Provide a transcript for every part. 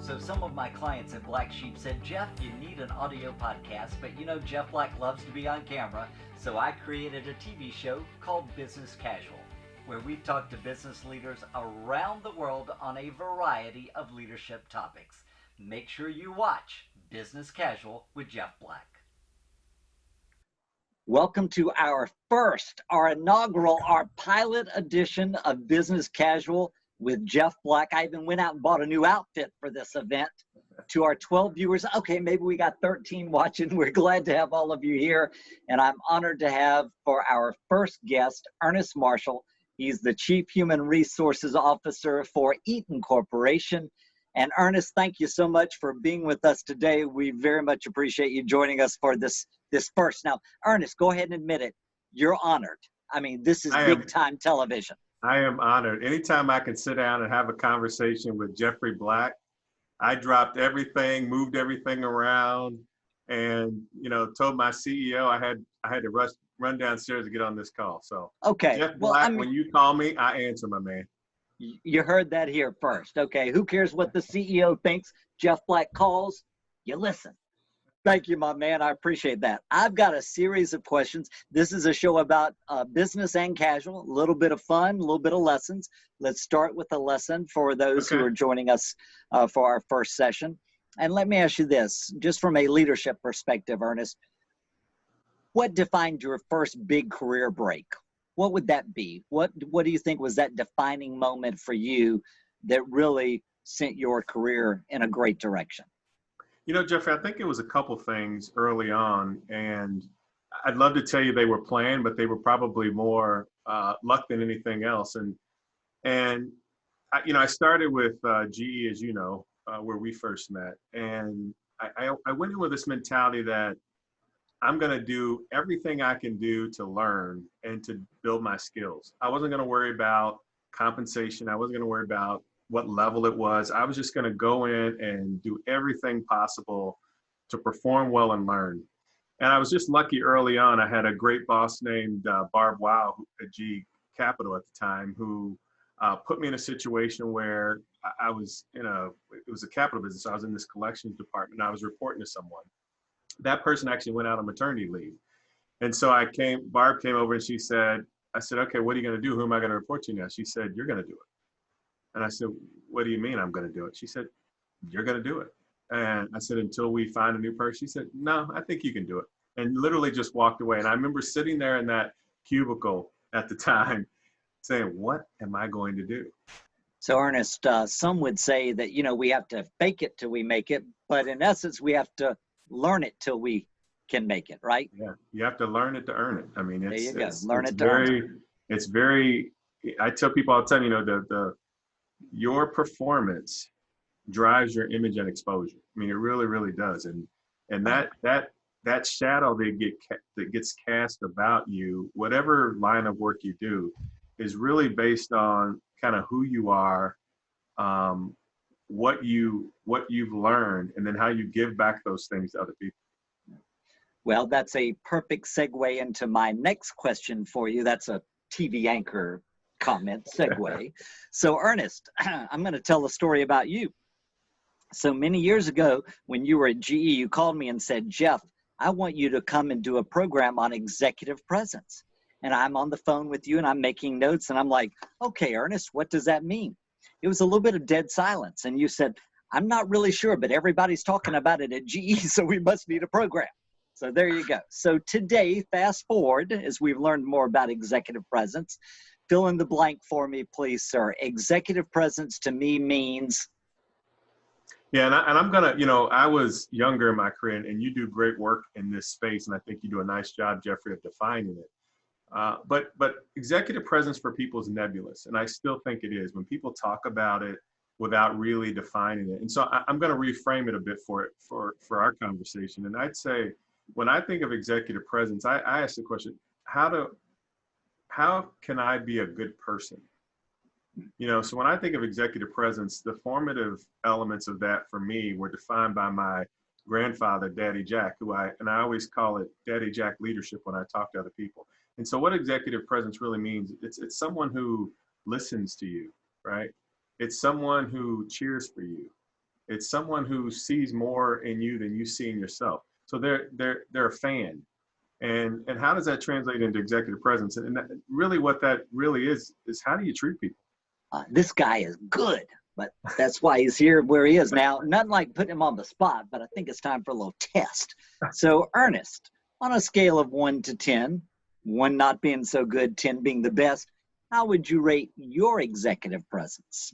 So some of my clients at Black Sheep said, Jeff, you need an audio podcast, but you know Jeff Black loves to be on camera, so I created a TV show called Business Casual, where we talk to business leaders around the world on a variety of leadership topics. Make sure you watch Business Casual with Jeff Black. Welcome to our inaugural, our pilot edition of Business Casual with Jeff Black. I even went out and bought a new outfit for this event. To our 12 viewers, okay, maybe we got 13 watching. We're glad to have all of you here. And I'm honored to have for our first guest, Ernest Marshall. He's the Chief Human Resources Officer for Eaton Corporation. And Ernest, thank you so much for being with us today. We very much appreciate you joining us for this first. Now, Ernest, go ahead and admit it. You're honored. I mean, this is big time television. I am honored. Anytime I can sit down and have a conversation with Jeffrey Black, I dropped everything, moved everything around, and told my CEO I had to run downstairs to get on this call. So okay, Jeff Black, when you call me, I answer, my man. You heard that here first. Okay, who cares what the CEO thinks? Jeff Black calls, you listen. Thank you, my man. I appreciate that. I've got a series of questions. This is a show about business and casual, a little bit of fun, a little bit of lessons. Let's start with a lesson for those who are joining us for our first session. And let me ask you this, just from a leadership perspective, Ernest, what defined your first big career break? What would that be? What do you think was that defining moment for you that really sent your career in a great direction? Jeffrey, I think it was a couple things early on, and I'd love to tell you they were planned, but they were probably more luck than anything else. And I started with GE, as you know, where we first met, and I went in with this mentality that I'm going to do everything I can do to learn and to build my skills. I wasn't going to worry about compensation. I wasn't going to worry about what level it was. I was just going to go in and do everything possible to perform well and learn. And I was just lucky early on. I had a great boss named Barb Wow at G Capital at the time, who put me in a situation where I was it was a capital business. So I was in this collections department and I was reporting to someone. That person actually went out on maternity leave. And so Barb came over and I said, okay, what are you going to do? Who am I going to report to now? She said, you're going to do it. And I said, what do you mean I'm going to do it? She said, you're going to do it. And I said, until we find a new person. She said, no, I think you can do it. And literally just walked away. And I remember sitting there in that cubicle at the time saying, what am I going to do? So Ernest, some would say that, we have to fake it till we make it. But in essence, we have to learn it till we can make it, right? Yeah, you have to learn it to earn it. I mean, there you go. Learn it to earn it. It's very, I tell people all the time, your performance drives your image and exposure. I mean, it really, really does. And that shadow that gets cast about you, whatever line of work you do, is really based on kind of who you are, what you've learned, and then how you give back those things to other people. Well, that's a perfect segue into my next question for you. That's a TV anchor comment segue. So Ernest, I'm going to tell a story about you. So many years ago, when you were at GE, you called me and said, Jeff, I want you to come and do a program on executive presence. And I'm on the phone with you and I'm making notes and I'm like, okay, Ernest, what does that mean? It was a little bit of dead silence. And you said, I'm not really sure, but everybody's talking about it at GE, so we must need a program. So there you go. So today, fast forward, as we've learned more about executive presence, fill in the blank for me, please, sir. Executive presence to me means? Yeah, and I'm going to, I was younger in my career, and you do great work in this space, and I think you do a nice job, Jeffrey, of defining it. But executive presence for people is nebulous, and I still think it is when people talk about it without really defining it. And so I'm going to reframe it a bit for our conversation. And I'd say, when I think of executive presence, I ask the question, how can I be a good person? So when I think of executive presence, the formative elements of that for me were defined by my grandfather, Daddy Jack, and I always call it Daddy Jack leadership when I talk to other people. And so what executive presence really means, it's someone who listens to you, right? It's someone who cheers for you. It's someone who sees more in you than you see in yourself. So they're a fan. And how does that translate into executive presence? And that, really what that really is how do you treat people? This guy is good, but that's why he's here where he is now. Nothing like putting him on the spot, but I think it's time for a little test. So, Ernest, on a scale of 1 to 10, 1 not being so good, 10 being the best, how would you rate your executive presence?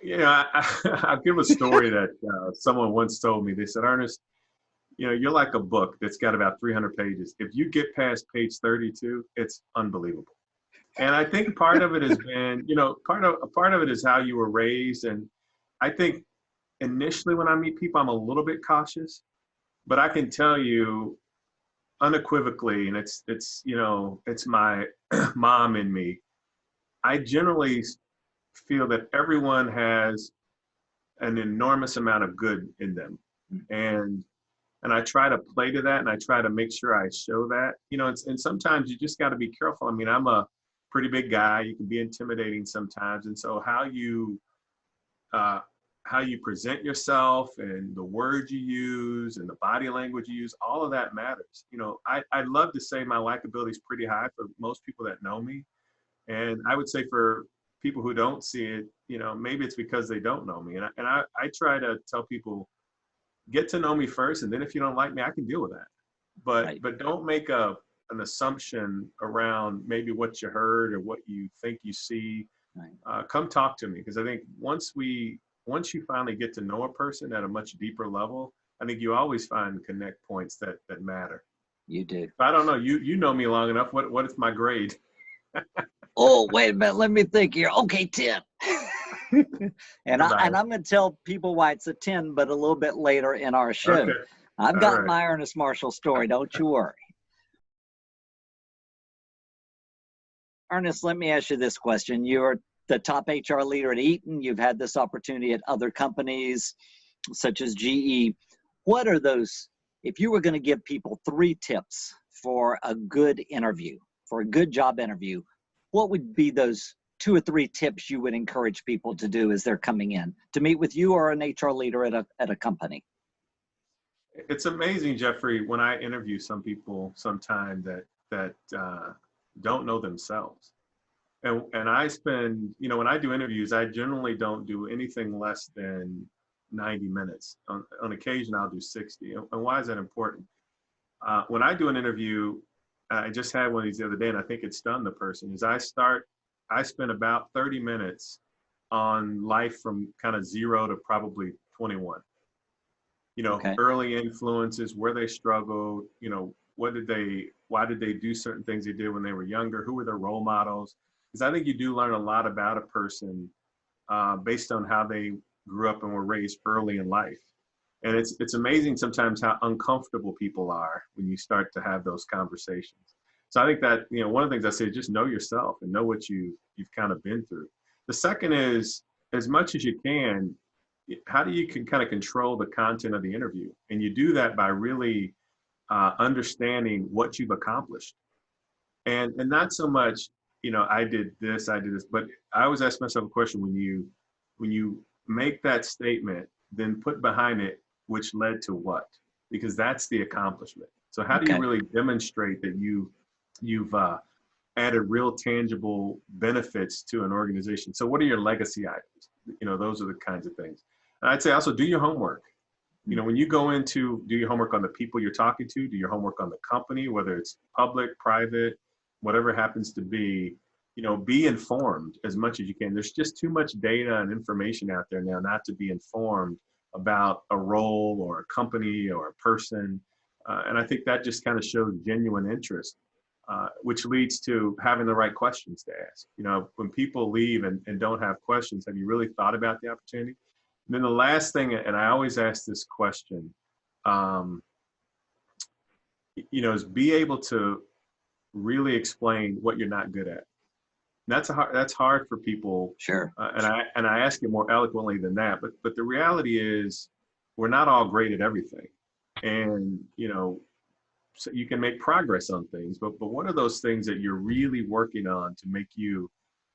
Yeah, I'll give a story that someone once told me. They said, Ernest, you're like a book that's got about 300 pages. If you get past page 32, it's unbelievable. And I think part of it has been, part of it is how you were raised. And I think initially when I meet people, I'm a little bit cautious, but I can tell you unequivocally, and it's my mom in me. I generally feel that everyone has an enormous amount of good in them. And I try to play to that, and I try to make sure I show that, and sometimes you just got to be careful. I mean, I'm a pretty big guy. You can be intimidating sometimes. And so how you present yourself and the words you use and the body language you use, all of that matters. I'd love to say my likability is pretty high for most people that know me. And I would say for people who don't see it, maybe it's because they don't know me. And I try to tell people, get to know me first, and then if you don't like me, I can deal with that. But don't make an assumption around maybe what you heard or what you think you see. Right. Come talk to me, because I think once you finally get to know a person at a much deeper level, I think you always find connect points that matter. You do. I don't know. You know me long enough. What is my grade? Oh, wait a minute. Let me think here. Okay, 10. and I'm going to tell people why it's a 10, but a little bit later in our show. Okay. I've got my Ernest Marshall story. Don't you worry. Ernest, let me ask you this question. You're the top HR leader at Eaton. You've had this opportunity at other companies such as GE. What are those, if you were going to give people 3 tips for a good interview, for a good job interview, what would be those 2 or 3 tips you would encourage people to do as they're coming in to meet with you or an HR leader at a company? It's amazing, Jeffrey, when I interview some people sometime that don't know themselves. And I spend, when I do interviews, I generally don't do anything less than 90 minutes. On occasion, I'll do 60. And why is that important? When I do an interview, I just had one of these the other day, and I think it stunned the person, is I spend about 30 minutes on life from kind of 0 to probably 21. Okay. Early influences, where they struggled, why did they do certain things they did when they were younger? Who were their role models? Because I think you do learn a lot about a person based on how they grew up and were raised early in life. And it's amazing sometimes how uncomfortable people are when you start to have those conversations. So I think that, one of the things I say is just know yourself and know what you've kind of been through. The second is, as much as you can, how do you can kind of control the content of the interview? And you do that by really understanding what you've accomplished. And not so much, I did this, but I always ask myself a question: when you make that statement, then put behind it which led to what, because that's the accomplishment. So how do you really demonstrate that you've added real tangible benefits to an organization? So what are your legacy items? Those are the kinds of things. And I'd say also do your homework. When you go into, do your homework on the people you're talking to, do your homework on the company, whether it's public, private, whatever it happens to be. Be informed as much as you can. There's just too much data and information out there now not to be informed about a role or a company or a person. And I think that just kind of shows genuine interest, which leads to having the right questions to ask. When people leave and don't have questions, have you really thought about the opportunity? And then the last thing, and I always ask this question, is be able to really explain what you're not good at. That's hard for people. Sure. And I ask it more eloquently than that. But the reality is, we're not all great at everything, and so you can make progress on things. But what are those things that you're really working on to make you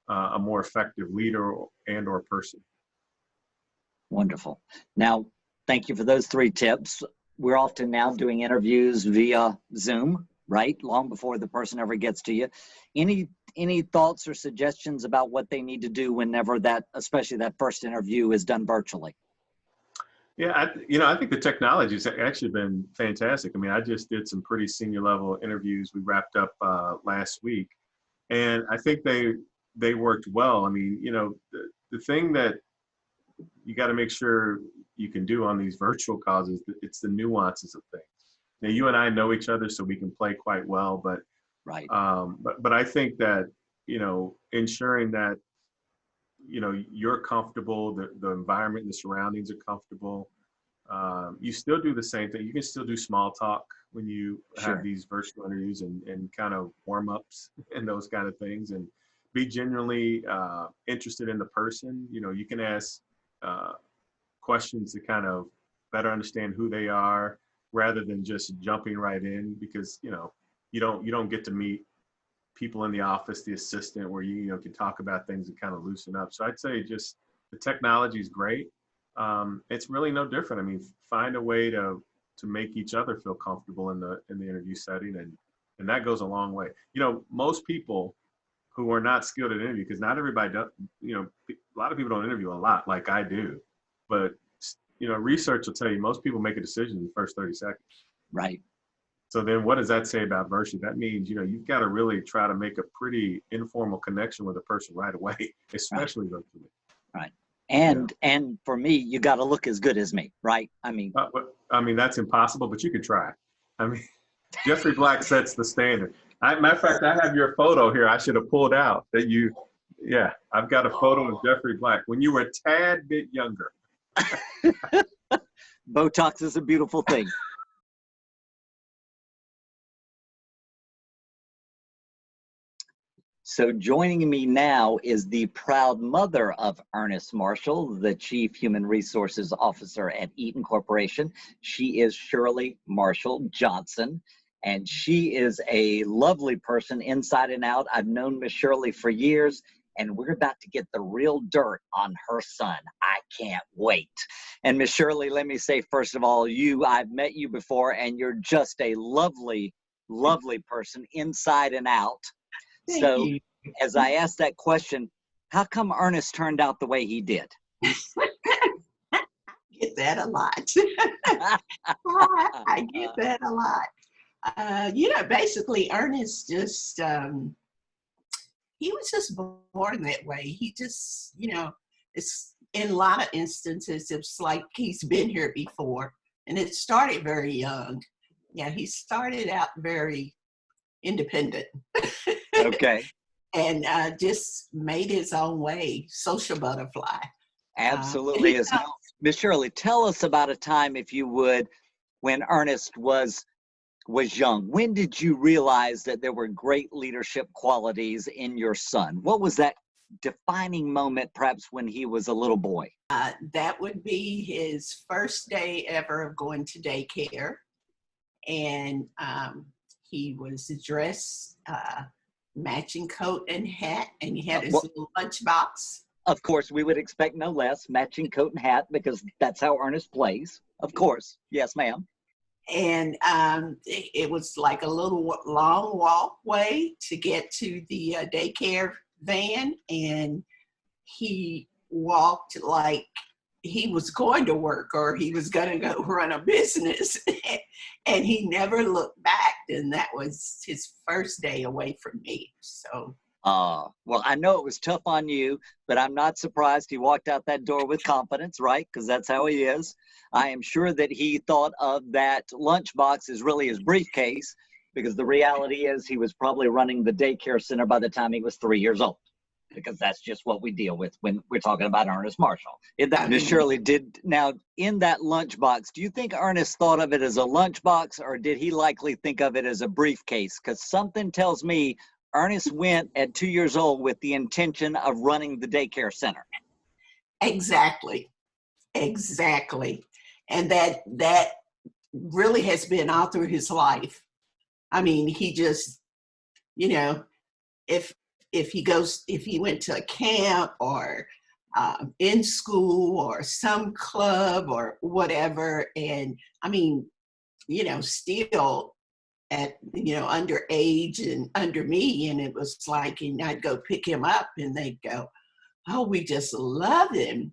a more effective leader and or person? Wonderful. Now, thank you for those 3 tips. We're often now doing interviews via Zoom, right? Long before the person ever gets to you. Any thoughts or suggestions about what they need to do whenever that, especially that first interview, is done virtually? Yeah, I think the technology has actually been fantastic. I mean, I just did some pretty senior level interviews. We wrapped up last week, and I think they worked well. I mean, the thing that you got to make sure you can do on these virtual calls is it's the nuances of things. Now, you and I know each other, so we can play quite well, but Right. but I think that ensuring that you're comfortable, the environment, the surroundings are comfortable. You still do the same thing. You can still do small talk when you have Sure. these virtual interviews and kind of warm ups and those kind of things, and be genuinely interested in the person. You can ask questions to kind of better understand who they are rather than just jumping right in, because you don't get to meet people in the office, the assistant, where you can talk about things and kind of loosen up. So I'd say just the technology is great. It's really no different. I mean, find a way to make each other feel comfortable in the interview setting, and that goes a long way. Most people who are not skilled at interview, because not everybody does. A lot of people don't interview a lot like I do, but research will tell you most people make a decision in the first 30 seconds. Right. So then what does that say about virtue? That means, you've got to really try to make a pretty informal connection with a person right away, especially virtually. Right. And for me, you got to look as good as me, right? I mean, that's impossible, but you can try. I mean, Jeffrey Black sets the standard. Matter of fact, I have your photo here. I should have pulled out that I've got a photo of Jeffrey Black when you were a tad bit younger. Botox is a beautiful thing. So joining me now is the proud mother of Ernest Marshall, the Chief Human Resources Officer at Eaton Corporation. She is Shirley Marshall Johnson, and she is a lovely person inside and out. I've known Miss Shirley for years, and we're about to get the real dirt on her son. I can't wait. And Miss Shirley, let me say, first of all, I've met you before, and you're just a lovely, lovely person inside and out. Thank you. As I asked that question, how come Ernest turned out the way he did? I get that a lot. I get that a lot. Basically, Ernest just, he was just born that way. He just, it's in a lot of instances, it's like he's been here before. And it started very young. Yeah, he started out very independent. Okay. And just made his own way, social butterfly. Absolutely. Miss Shirley, tell us about a time, if you would, when Ernest was young. When did you realize that there were great leadership qualities in your son? What was that defining moment, perhaps when he was a little boy? That would be his first day ever of going to daycare. And he was dressed matching coat and hat, and he had his little lunchbox. Of course, we would expect no less, matching coat and hat, because that's how Ernest plays. Of course. Yes, ma'am. And it was like a little long walkway to get to the daycare van, and he walked like he was going to work or he was going to go run a business. And he never looked back, and that was his first day away from me. So well, I know it was tough on you, but I'm not surprised he walked out that door with confidence, right? Because that's how he is. I am sure that he thought of that lunchbox as really his briefcase, because the reality is he was probably running the daycare center by the time he was 3 years old, because that's just what we deal with when we're talking about Ernest Marshall. Miss Shirley, now in that lunchbox, do you think Ernest thought of it as a lunchbox, or did he likely think of it as a briefcase? Because something tells me Ernest went at 2 years old with the intention of running the daycare center. Exactly. And that really has been all through his life. I mean, he just, if he went to a camp or in school or some club or whatever. And I mean, still at, underage and under me. And it was like, and I'd go pick him up and they'd go, oh, we just love him.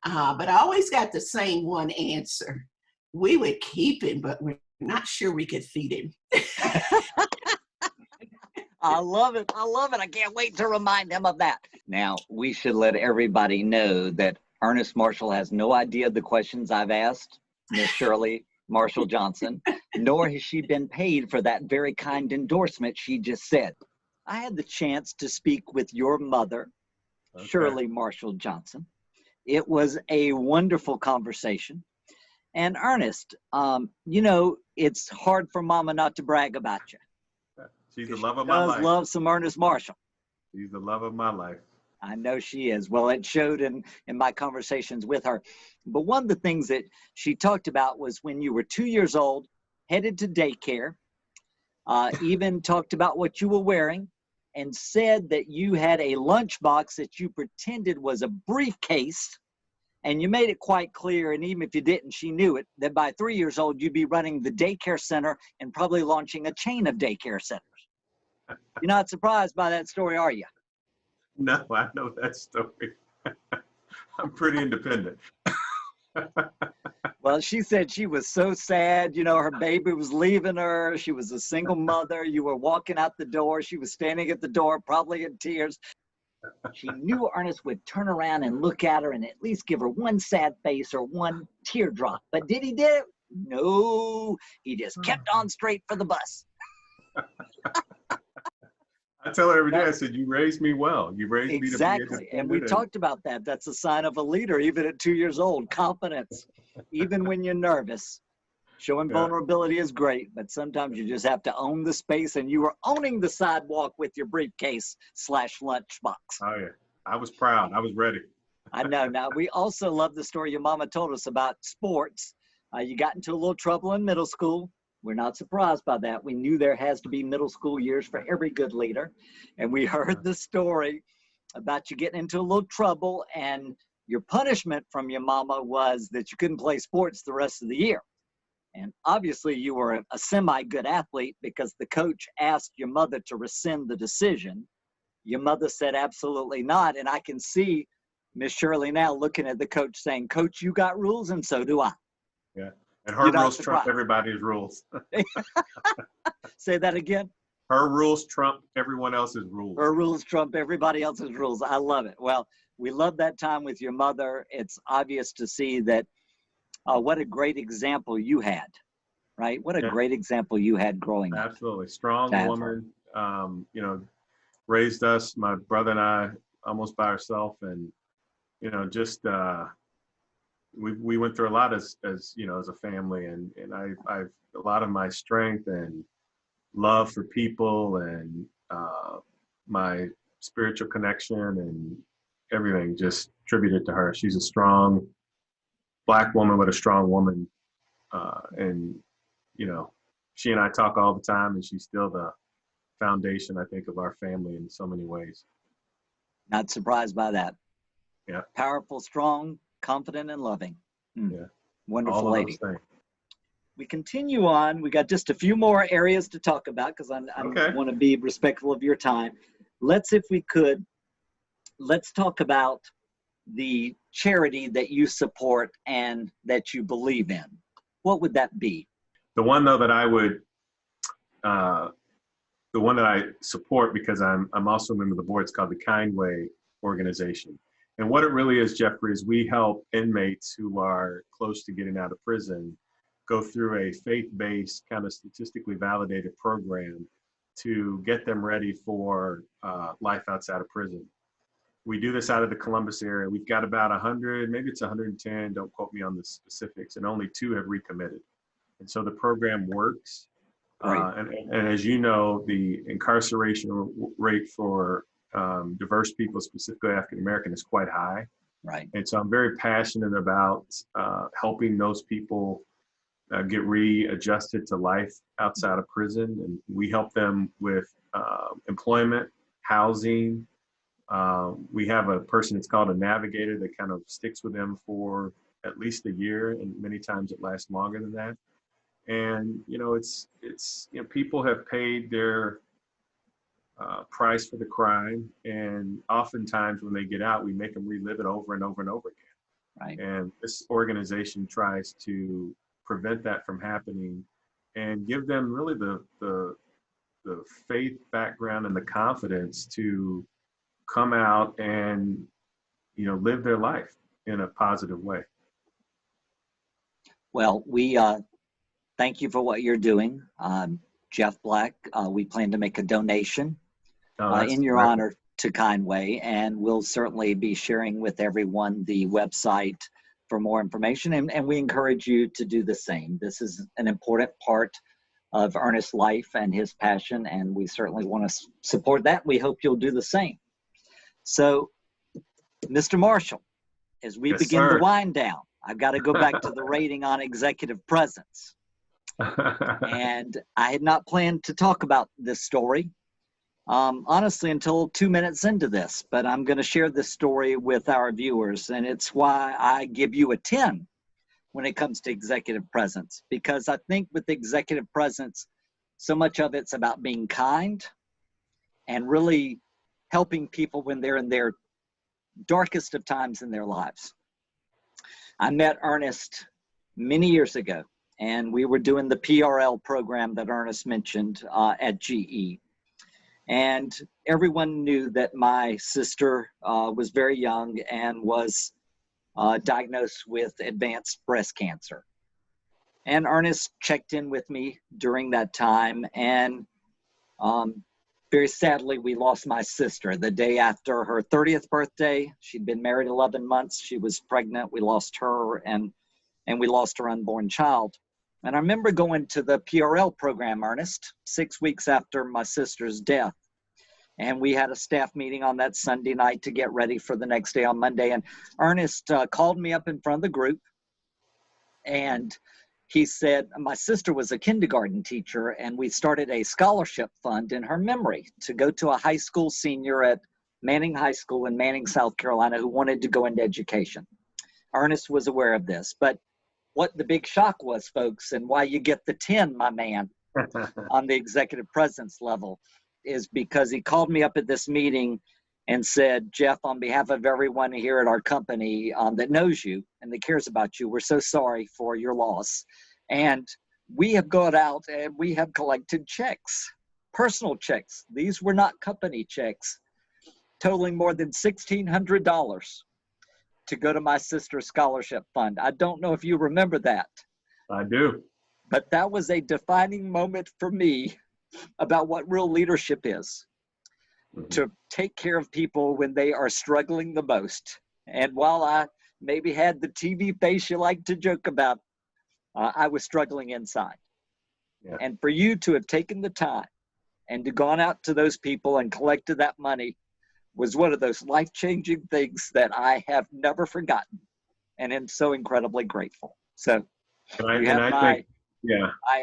But I always got the same one answer. We would keep him, but we're not sure we could feed him. I love it. I love it. I can't wait to remind him of that. Now, we should let everybody know that Ernest Marshall has no idea the questions I've asked Miss Shirley Marshall Johnson, nor has she been paid for that very kind endorsement she just said. I had the chance to speak with your mother, okay, Shirley Marshall Johnson. It was a wonderful conversation. And Ernest, it's hard for Mama not to brag about you. She's the love of my life. She does love some Ernest Marshall. She's the love of my life. I know she is. Well, it showed in my conversations with her. But one of the things that she talked about was when you were 2 years old, headed to daycare, even talked about what you were wearing, and said that you had a lunchbox that you pretended was a briefcase. And you made it quite clear, and even if you didn't, she knew it, that by 3 years old, you'd be running the daycare center and probably launching a chain of daycare centers. You're not surprised by that story, are you? No, I know that story. I'm pretty independent. Well, she said she was so sad. Her baby was leaving her. She was a single mother. You were walking out the door. She was standing at the door, probably in tears. She knew Ernest would turn around and look at her and at least give her one sad face or one teardrop. But did he do it? No, he just kept on straight for the bus. I tell her every day, I said, you raised me well. You raised me to be exactly. And we talked about that. That's a sign of a leader, even at 2 years old. Confidence, even when you're nervous. Showing vulnerability is great, but sometimes you just have to own the space, and you were owning the sidewalk with your briefcase / lunchbox. Oh, yeah. I was proud. I was ready. I know. Now, we also love the story your mama told us about sports. You got into a little trouble in middle school. We're not surprised by that. We knew there has to be middle school years for every good leader. And we heard the story about you getting into a little trouble, and your punishment from your mama was that you couldn't play sports the rest of the year. And obviously you were a semi-good athlete because the coach asked your mother to rescind the decision. Your mother said absolutely not. And I can see Miss Shirley now looking at the coach saying, Coach, you got rules and so do I. Yeah. And her rules trump everybody's rules. Say that again. Her rules trump everyone else's rules. Her rules trump everybody else's rules. I love it. Well, we love that time with your mother. It's obvious to see that what a great example you had, right? What a great example you had growing up. Absolutely. Strong woman, raised us, my brother and I, almost by ourselves. And, just we went through a lot as a family. And I've a lot of my strength and love for people and my spiritual connection and everything just attributed to her. She's a strong Black woman, but a strong woman. And, she and I talk all the time, and she's still the foundation, I think, of our family in so many ways. Not surprised by that. Yeah. Powerful, strong, confident, and loving. Yeah. Wonderful lady. We continue on. We got just a few more areas to talk about because I want to be respectful of your time. If we could, let's talk about the charity that you support and that you believe in. What would that be? The one, though, that I would, the one that I support because I'm also a member of the board, it's called the Kind Way organization. And what it really is, Jeffrey, is we help inmates who are close to getting out of prison go through a faith-based, kind of statistically validated program to get them ready for life outside of prison. We do this out of the Columbus area. We've got about 100, maybe it's 110, don't quote me on the specifics, and only 2 have recommitted. And so the program works. Right. And as you know, the incarceration rate for diverse people, specifically African American, is quite high. Right. And so I'm very passionate about helping those people get readjusted to life outside of prison. And we help them with employment, housing, We have a person that's called a navigator that kind of sticks with them for at least a year, and many times it lasts longer than that. And it's people have paid their price for the crime, and oftentimes when they get out, we make them relive it over and over and over again. Right. And this organization tries to prevent that from happening and give them really the faith background and the confidence to come out and live their life in a positive way. Well, we thank you for what you're doing. Jeff Black, we plan to make a donation in your honor to Kindway, and we'll certainly be sharing with everyone the website for more information, and we encourage you to do the same. This is an important part of Ernest's life and his passion, and we certainly want to support that. We hope you'll do the same. So, Mr. Marshall, as we begin the wind down, I've got to go back to the rating on executive presence. And I had not planned to talk about this story, honestly, until 2 minutes into this, but I'm going to share this story with our viewers, and it's why I give you a 10 when it comes to executive presence, because I think with executive presence, so much of it's about being kind and really helping people when they're in their darkest of times in their lives. I met Ernest many years ago, and we were doing the PRL program that Ernest mentioned at GE. And everyone knew that my sister was very young and was diagnosed with advanced breast cancer. And Ernest checked in with me during that time, and very sadly, we lost my sister the day after her 30th birthday. She'd been married 11 months. She was pregnant. We lost her, and we lost her unborn child. And I remember going to the PRL program, Ernest, 6 weeks after my sister's death. And we had a staff meeting on that Sunday night to get ready for the next day on Monday. And Ernest called me up in front of the group, and he said, my sister was a kindergarten teacher, and we started a scholarship fund in her memory to go to a high school senior at Manning High School in Manning, South Carolina, who wanted to go into education. Ernest was aware of this, but what the big shock was, folks, and why you get the 10, my man, on the executive presence level, is because he called me up at this meeting and said, Jeff, on behalf of everyone here at our company that knows you and that cares about you, we're so sorry for your loss. And we have gone out and we have collected checks, personal checks. These were not company checks, totaling more than $1,600 to go to my sister's scholarship fund. I don't know if you remember that. I do. But that was a defining moment for me about what real leadership is. To take care of people when they are struggling the most. And while I maybe had the TV face you like to joke about, I was struggling inside. Yeah. And for you to have taken the time and to gone out to those people and collected that money was one of those life-changing things that I have never forgotten and am so incredibly grateful. So you have my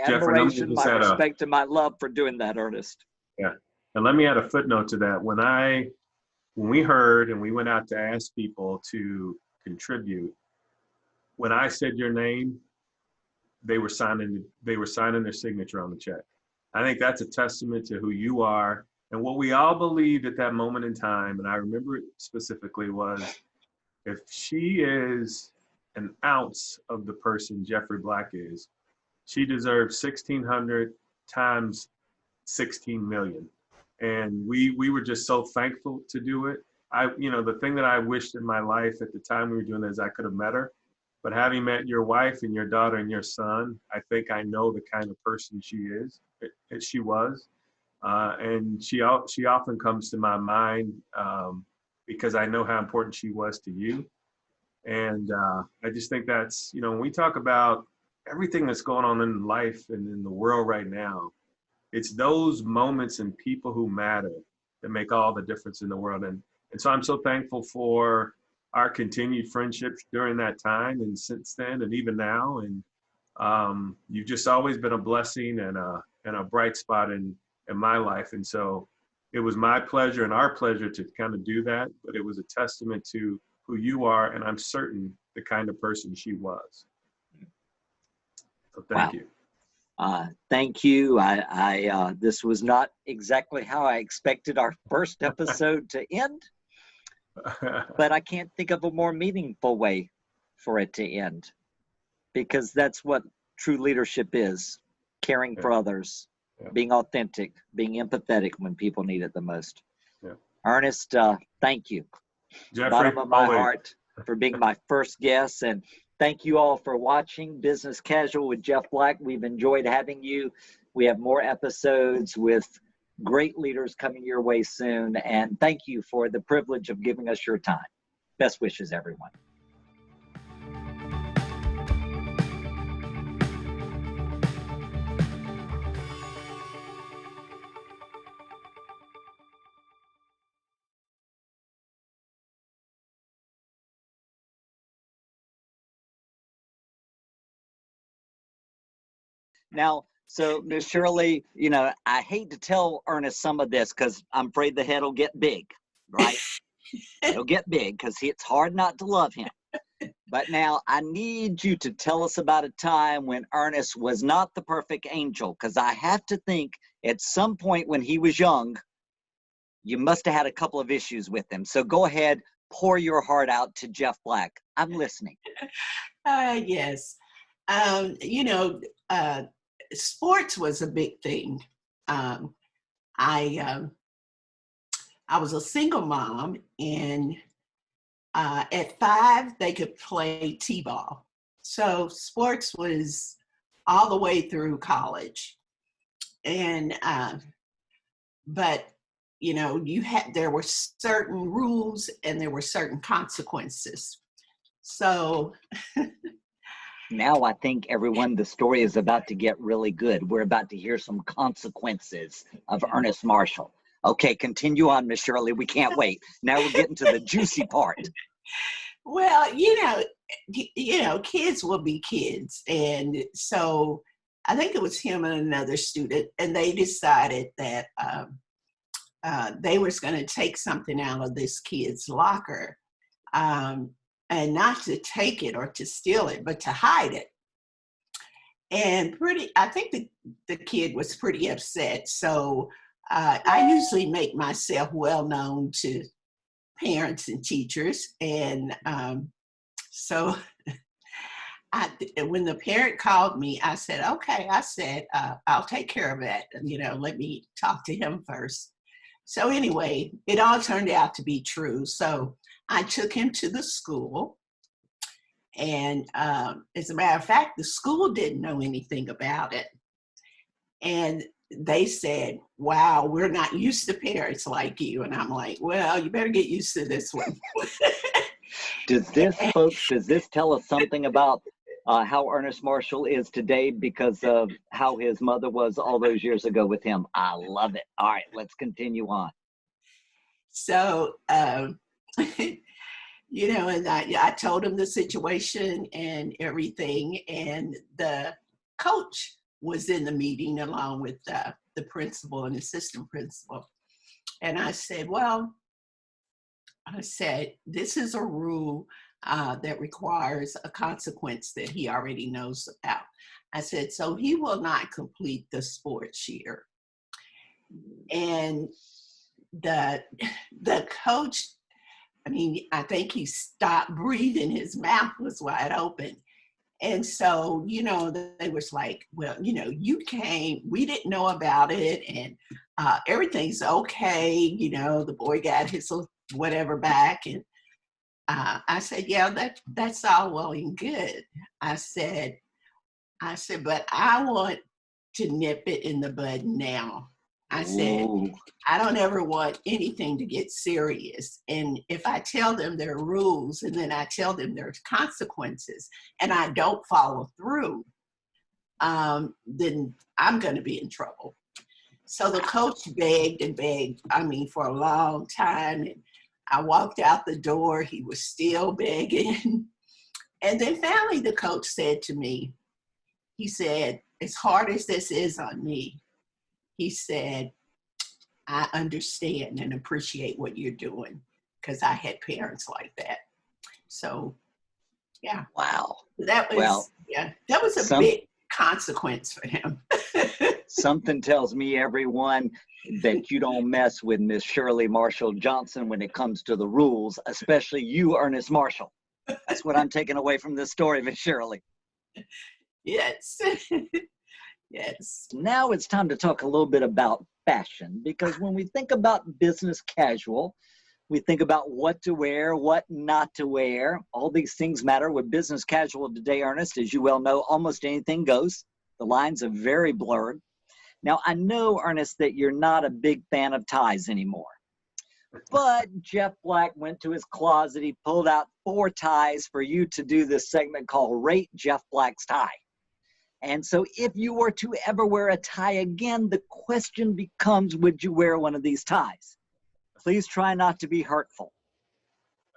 admiration, my respect, and my love for doing that, Ernest. Yeah. And let me add a footnote to that. When we heard and we went out to ask people to contribute, when I said your name, they were signing their signature on the check. I think that's a testament to who you are and what we all believed at that moment in time. And I remember it specifically was, if she is an ounce of the person Jeffrey Black is, she deserves 1,600 times 16 million. And we were just so thankful to do it. The thing that I wished in my life at the time we were doing it is I could have met her. But having met your wife and your daughter and your son, I think I know the kind of person she was. And she often comes to my mind because I know how important she was to you. And I just think that's, when we talk about everything that's going on in life and in the world right now, it's those moments and people who matter that make all the difference in the world. And so I'm so thankful for our continued friendships during that time and since then and even now. And you've just always been a blessing and a bright spot in my life. And so it was my pleasure and our pleasure to kind of do that, but it was a testament to who you are, and I'm certain the kind of person she was. So thank you. Thank you. This was not exactly how I expected our first episode to end, but I can't think of a more meaningful way for it to end, because that's what true leadership is: caring for others, being authentic, being empathetic when people need it the most. Ernest, thank you. Jeffrey, Bottom of my always. heart, for being my first guest. And thank you all for watching Business Casual with Jeff Black. We've enjoyed having you. We have more episodes with great leaders coming your way soon. And thank you for the privilege of giving us your time. Best wishes, everyone. Now, so Ms. Shirley, you know, I hate to tell Ernest some of this because I'm afraid the head will get big, right? It'll get big because it's hard not to love him. But now I need you to tell us about a time when Ernest was not the perfect angel, because I have to think at some point when he was young, you must have had a couple of issues with him. So go ahead, pour your heart out to Jeff Black. I'm listening. Yes. You know, sports was a big thing. I was a single mom, and at 5 they could play t-ball. So sports was all the way through college, and but you know, there were certain rules and there were certain consequences. So. Now I think everyone, the story is about to get really good. We're about to hear some consequences of Ernest Marshall. Okay, continue on, Miss Shirley. We can't wait. Now we're getting to the juicy part. Well, you know, kids will be kids. And so I think it was him and another student, and they decided that they was going to take something out of this kid's locker. And not to take it or to steal it, but to hide it. And I think the kid was pretty upset. So I usually make myself well known to parents and teachers. And so when the parent called me, I said, okay, I'll take care of that. You know, let me talk to him first. So anyway, it all turned out to be true. So I took him to the school, and as a matter of fact, the school didn't know anything about it. And they said, wow, we're not used to parents like you. And I'm like, well, you better get used to this one. Does this tell us something about how Ernest Marshall is today because of how his mother was all those years ago with him? I love it. All right, let's continue on. So, you know, and I told him the situation and everything, and the coach was in the meeting along with the principal and assistant principal. And I said, this is a rule that requires a consequence that he already knows about. I said, so he will not complete the sports year. And the coach, I mean, I think he stopped breathing. His mouth was wide open. And so, you know, they was like, well, you know, you came, we didn't know about it, and everything's okay. You know, the boy got his whatever back. And I said, yeah, that's all well and good. I said, but I want to nip it in the bud now. I said, ooh, I don't ever want anything to get serious. And if I tell them there are rules and then I tell them there's consequences and I don't follow through, then I'm going to be in trouble. So the coach begged and begged, I mean, for a long time. And I walked out the door. He was still begging. And then finally the coach said to me, he said, as hard as this is on me, he said, I understand and appreciate what you're doing, because I had parents like that. So, yeah, Wow. that was Well, that was a big consequence for him. something tells me, everyone, that you don't mess with Miss Shirley Marshall Johnson when it comes to the rules, especially you, Ernest Marshall. That's what I'm taking away from this story, Miss Shirley. Yes. Yes. Now it's time to talk a little bit about fashion, because when we think about business casual, we think about what to wear, what not to wear. All these things matter. With business casual today, Ernest, as you well know, almost anything goes. The lines are very blurred. Now, I know, Ernest, that you're not a big fan of ties anymore. But Jeff Black went to his closet. He pulled out 4 ties for you to do this segment called Rate Jeff Black's Tie. And so if you were to ever wear a tie again, the question becomes, would you wear one of these ties? Please try not to be hurtful.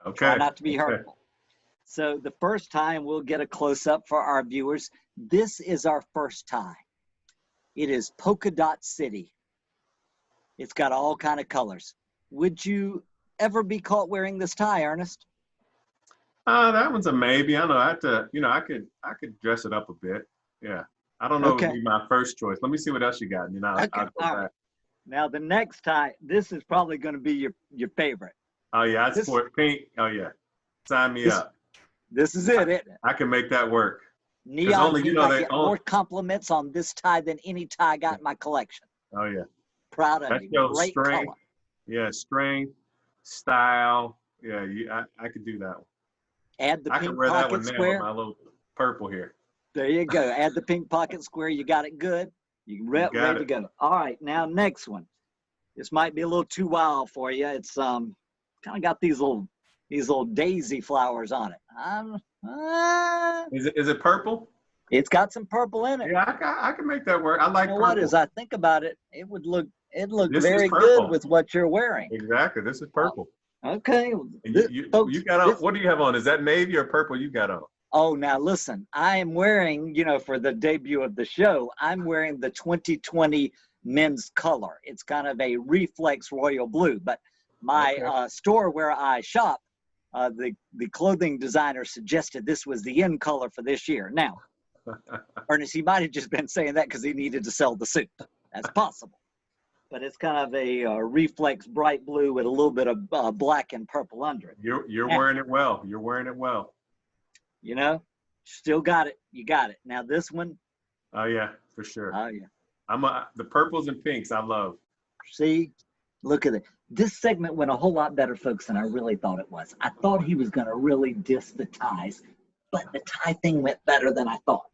Okay. Try not to be hurtful. So the first tie, and we'll get a close-up for our viewers. This is our first tie. It is Polka Dot City. It's got all kind of colors. Would you ever be caught wearing this tie, Ernest? That one's a maybe. I don't know. I have to, I could dress it up a bit. Yeah. I don't know if it would be my first choice. Let me see what else you got. I'll go back. Now the next tie, this is probably going to be your favorite. Oh yeah, it's for pink. Oh yeah, sign me up. This is it, isn't it? I can make that work. Neon pink, I get more compliments on this tie than any tie I got in my collection. Oh yeah. Proud of you. Great strength. color. Yeah, strength, style. Yeah, I could do that one. Add the I pink can wear that pocket one now square. with my little purple here. There you go. Add the pink pocket square. You got it good. You ready to go. All right, now next one. This might be a little too wild for you. It's kind of got these little daisy flowers on it. Is it purple? It's got some purple in it. Yeah, I can make that work. I like purple. What, as I think about it, it look very good with what you're wearing. Exactly. This is purple. Okay. Folks, you got on. What do you have on? Is that navy or purple you got on? Oh, now listen, I am wearing, for the debut of the show, I'm wearing the 2020 men's color. It's kind of a reflex royal blue, but my store where I shop, the clothing designer suggested this was the in color for this year. Now, Ernest, he might have just been saying that because he needed to sell the suit. That's possible. But it's kind of a reflex bright blue with a little bit of black and purple under it. You're wearing it well. You're wearing it well. Still got it. You got it. Now this one. Oh yeah, for sure. Oh yeah. The purples and pinks I love. See, look at it. This segment went a whole lot better, folks, than I really thought it was. I thought he was going to really diss the ties, but the tie thing went better than I thought.